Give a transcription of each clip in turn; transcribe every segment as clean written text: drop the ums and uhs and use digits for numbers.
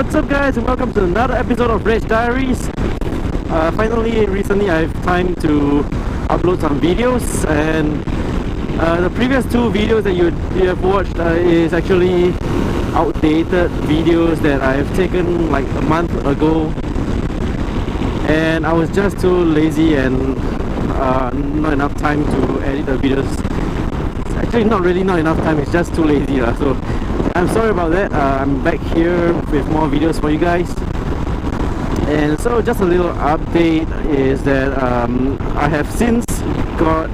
What's up guys, and welcome to another episode of Diaries. Finally, recently I have time to upload some videos, and the previous two videos that you have watched is actually outdated videos that I have taken like a month ago, and I was just too lazy and not enough time to edit the videos. It's actually not really not enough time, it's just too lazy so I'm sorry about that. I'm back here with more videos for you guys. And so just a little update is that I have since got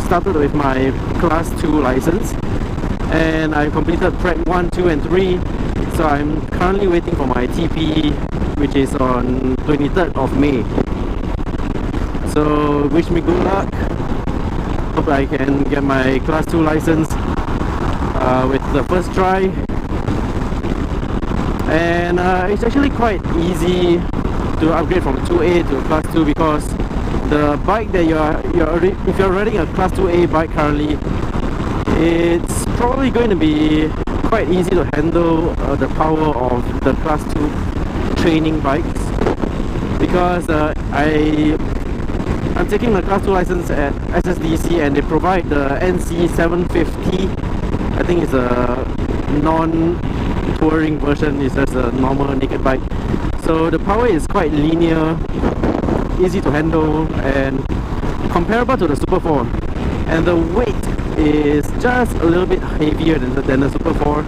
started with my class 2 license, and I completed Prep 1, 2 and 3. So I'm currently waiting for my TP, which is on 23rd of May. So wish me good luck. Hope I can get my class 2 license with the first try. And it's actually quite easy to upgrade from 2A to class 2, because the bike that if you're riding a class 2A bike currently, it's probably going to be quite easy to handle the power of the class 2 training bikes, because I'm taking the class 2 license at SSDC, and they provide the NC 750. I think it's a non-touring version, it's just a normal naked bike. So the power is quite linear, easy to handle, and comparable to the Super 4. And the weight is just a little bit heavier than the Super 4.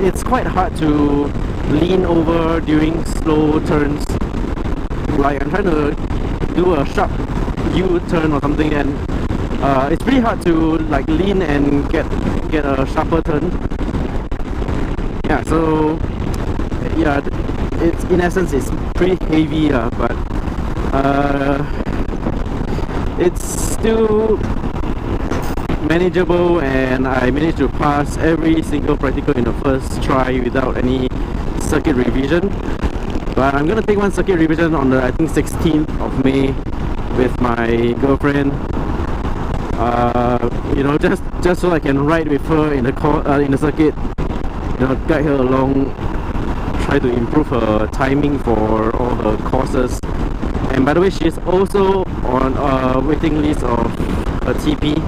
It's quite hard to lean over during slow turns. Like I'm trying to do a sharp U-turn or something, and it's pretty hard to like lean and get a sharper turn. Yeah, so yeah, it's in essence it's pretty heavy, but it's still manageable, and I managed to pass every single practical in the first try without any circuit revision. But I'm gonna take one circuit revision on the, I think, 16th of May with my girlfriend. You know, just so I can ride with her in the circuit, you know, guide her along, try to improve her timing for all the courses. And by the way, she's also on a waiting list of a TP.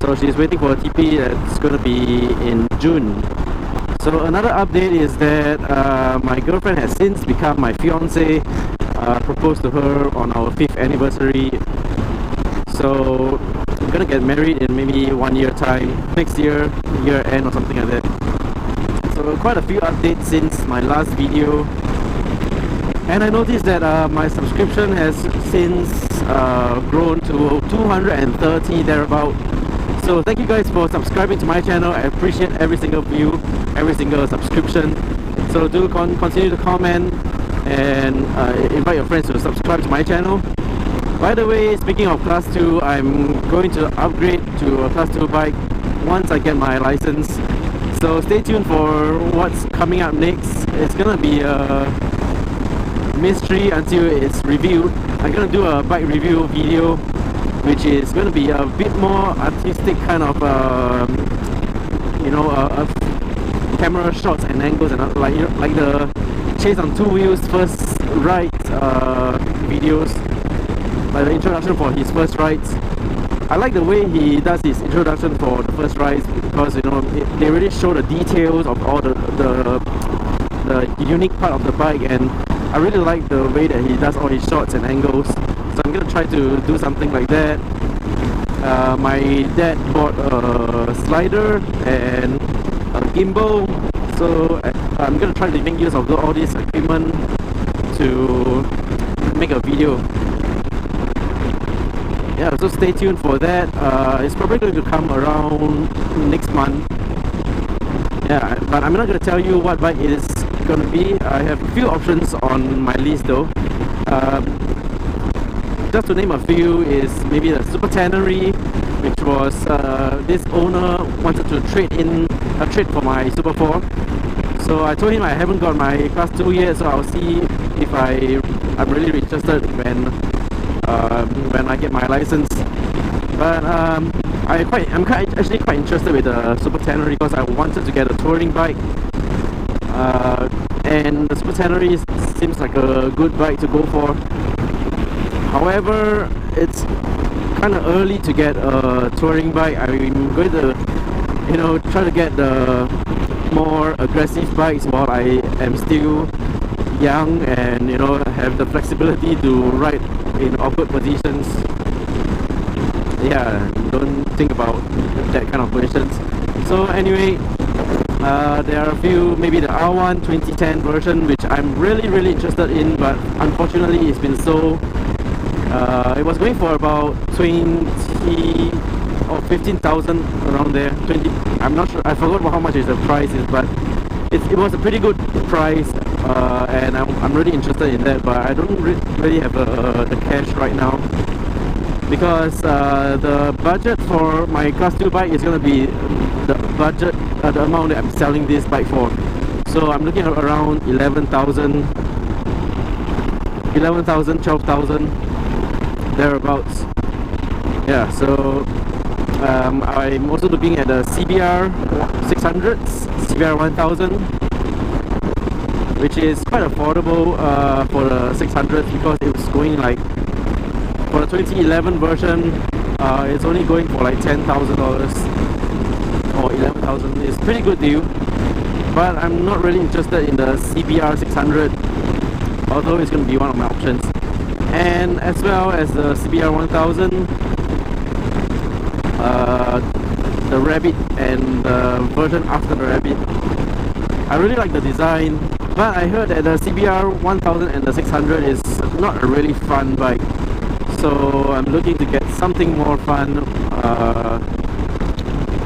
So she's waiting for a TP that's going to be in June. So another update is that my girlfriend has since become my fiance. Proposed to her on our 5th anniversary. So I'm gonna get married in maybe 1 year time, next year, year end or something like that. So quite a few updates since my last video. And I noticed that my subscription has since grown to 230 thereabout. So thank you guys for subscribing to my channel. I appreciate every single view, every single subscription. So do continue to comment and invite your friends to subscribe to my channel. By the way, speaking of class 2, I'm going to upgrade to a class 2 bike once I get my license. So stay tuned for what's coming up next. It's gonna be a mystery until it's reviewed. I'm gonna do a bike review video, which is gonna be a bit more artistic kind of you know, camera shots and angles, and like the chase on 2 wheels first ride videos, like the introduction for his first rides. I like the way he does his introduction for the first rides, because you know they really show the details of all the unique part of the bike, and I really like the way that he does all his shots and angles. So I'm gonna try to do something like that. My dad bought a slider and a gimbal, so I'm gonna try to make use of all this equipment to make a video. Yeah, so stay tuned for that. It's probably going to come around next month. Yeah, but I'm not going to tell you what bike it is going to be. I have a few options on my list though. Just to name a few is maybe the Super Tannery, which was this owner wanted to trade in a trade for my Super 4. So I told him I haven't got my class 2 yet, so I'll see if I'm really interested when I get my license. But I'm actually quite interested with the Super Tannery, because I wanted to get a touring bike. and the Super Tenere seems like a good bike to go for. However, it's kind of early to get a touring bike. I'm going to, you know, try to get the more aggressive bikes while I am still young and, you know, have the flexibility to ride in awkward positions. Yeah, don't think about that kind of positions. So anyway, there are a few, maybe the R1 2010 version, which I'm really interested in, but unfortunately it's been sold. It was going for about 20 or 15,000, around there. 20, I'm not sure, I forgot how much is the price is, but it was a pretty good price, and I'm really interested in that, but I don't really have the cash right now, because the budget for my class 2 bike is going to be the budget, the amount that I'm selling this bike for. So I'm looking at around 11,000, 12,000 thereabouts. Yeah, so I'm also looking at the CBR 600s, CBR 1000, which is quite affordable for the 600s, because it was going like, for the 2011 version, it's only going for like $10,000 or 11,000. It's a pretty good deal, but I'm not really interested in the CBR 600, although it's going to be one of my options. And as well as the CBR 1000, the Rabbit and the version after the Rabbit. I really like the design, but I heard that the CBR 1000 and the 600 is not a really fun bike. So I'm looking to get something more fun.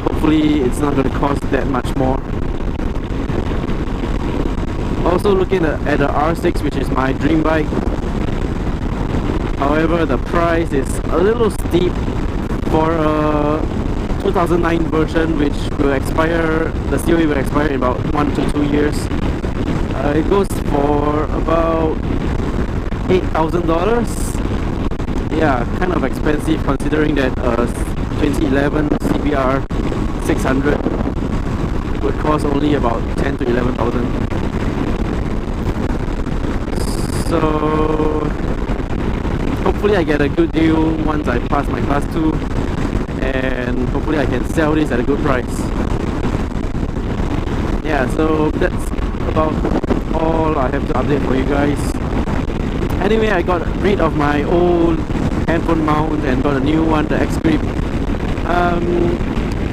Hopefully it's not going to cost that much more. Also looking at the R6, which is my dream bike. However, the price is a little steep for a 2009 version, which will expire, the COE will expire in about 1 to 2 years. It goes for about $8,000. Yeah, kind of expensive considering that 2011 CBR 600 would cost only about 10 to 11,000. So hopefully I get a good deal once I pass my class 2, and hopefully I can sell this at a good price. Yeah, so that's about all I have to update for you guys. Anyway, I got rid of my old handphone mount and got a new one, the X-Grip.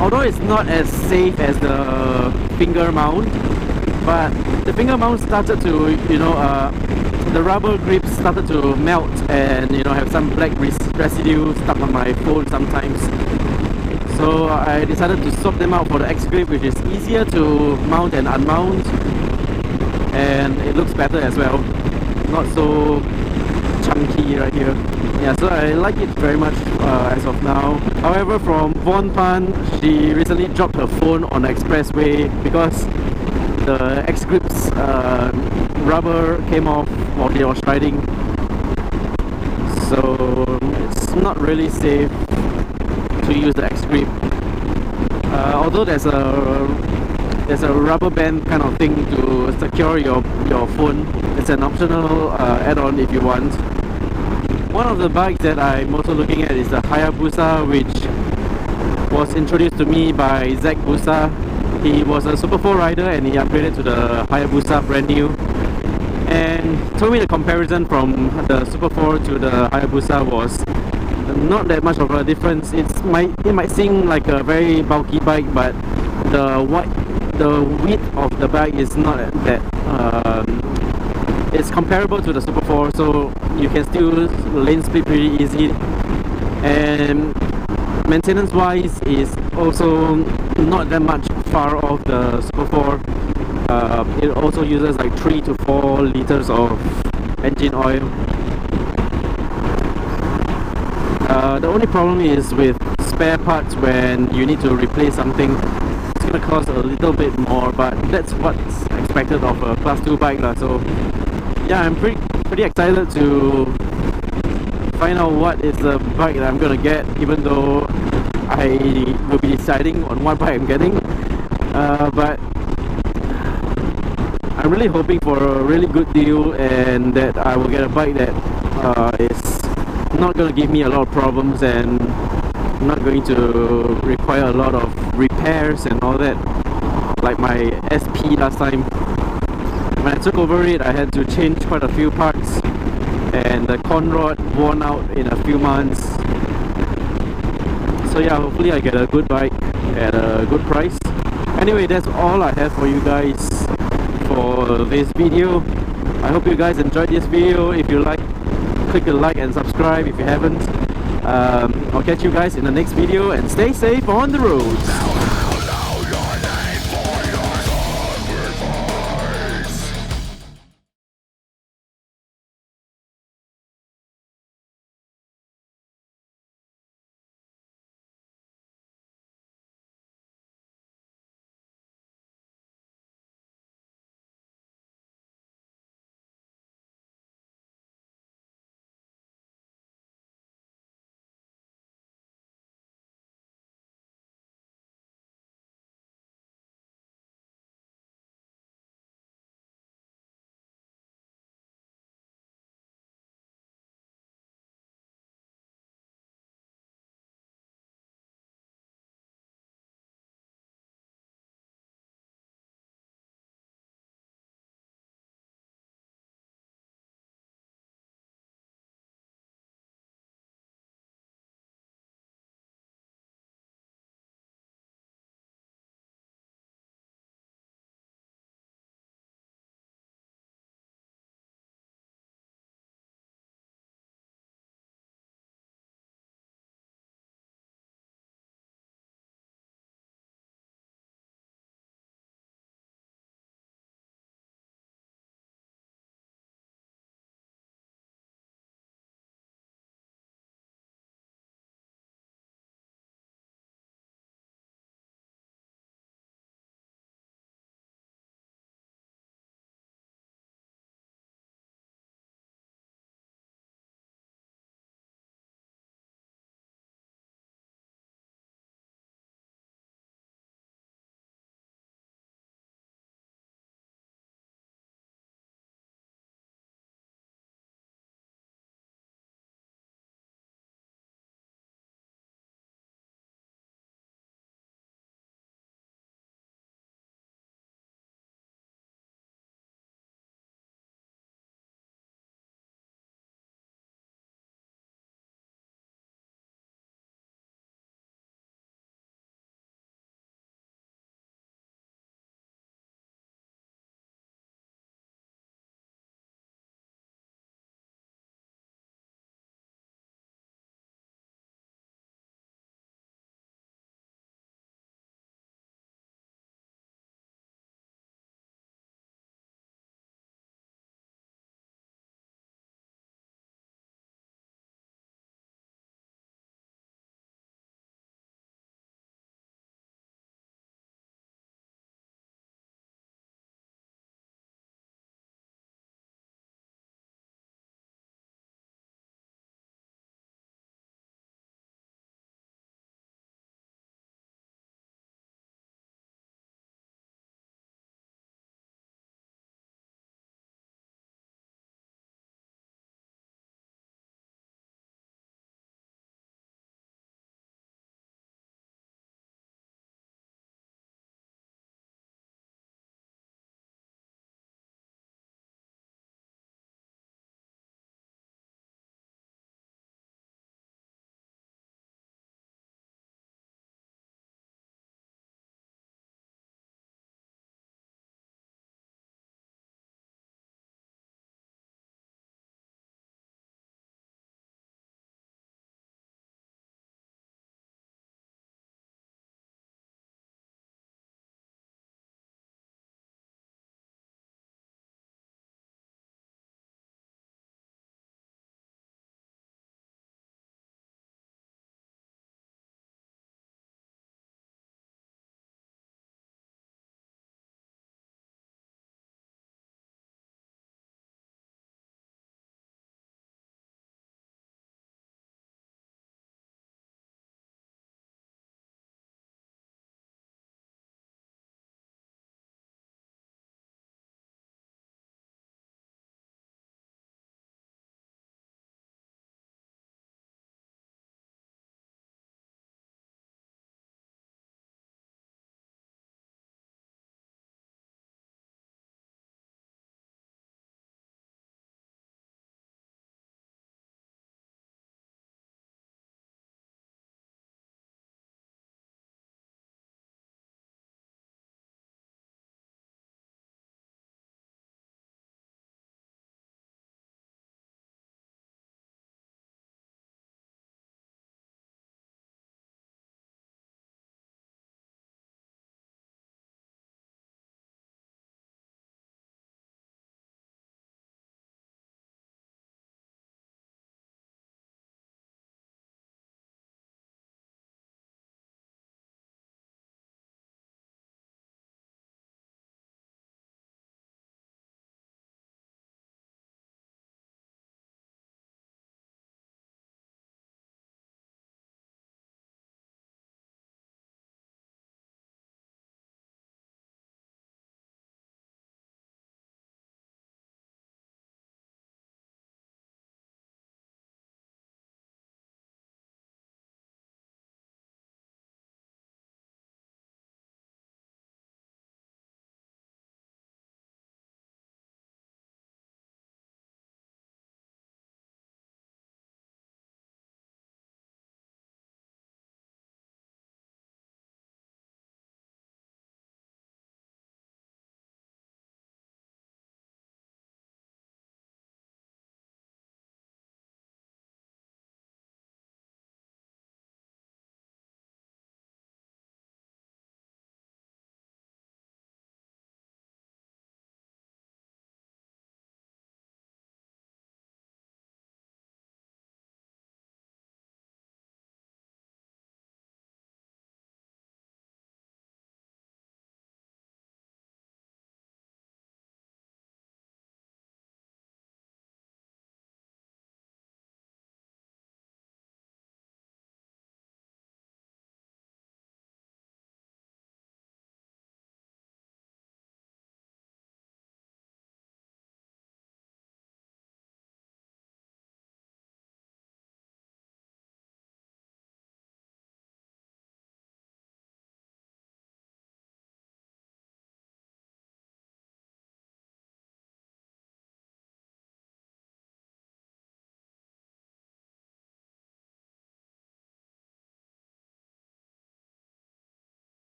Although it's not as safe as the finger mount, but the finger mount started to, you know, the rubber grips started to melt and, you know, have some black residue stuck on my phone sometimes. So I decided to swap them out for the X-Grip, which is easier to mount and unmount, and it looks better as well. Not so chunky right here. Yeah, so I like it very much as of now. However, from Von Pan, she recently dropped her phone on the expressway because the X-Grip's rubber came off while they was riding. So it's not really safe to use the X-Grip. Although there's a rubber band kind of thing to secure your phone. It's an optional add-on if you want. One of the bikes that I'm also looking at is the Hayabusa, which was introduced to me by Zach Busa. He was a Super 4 rider and he upgraded to the Hayabusa brand new, and told me the comparison from the Super 4 to the Hayabusa was not that much of a difference. It might seem like a very bulky bike, but the width of the bike is not that it's comparable to the Super 4, so you can still lane split pretty easy, and maintenance wise is also not that much far off the Super 4. It also uses like 3 to 4 liters of engine oil. The only problem is with spare parts. When you need to replace something, it's gonna cost a little bit more, but that's what's expected of a class 2 bike lah. So yeah, I'm pretty excited to find out what is the bike that I'm gonna get, even though I will be deciding on what bike I'm getting. But I'm really hoping for a really good deal and that I will get a bike that is not going to give me a lot of problems and not going to require a lot of repairs and all that, like my SP last time. When I took over it, I had to change quite a few parts and the con rod worn out in a few months. So yeah, hopefully I get a good bike at a good price. Anyway, that's all I have for you guys for this video. I hope you guys enjoyed this video. If you like, click the like and subscribe if you haven't. I'll catch you guys in the next video and stay safe on the roads.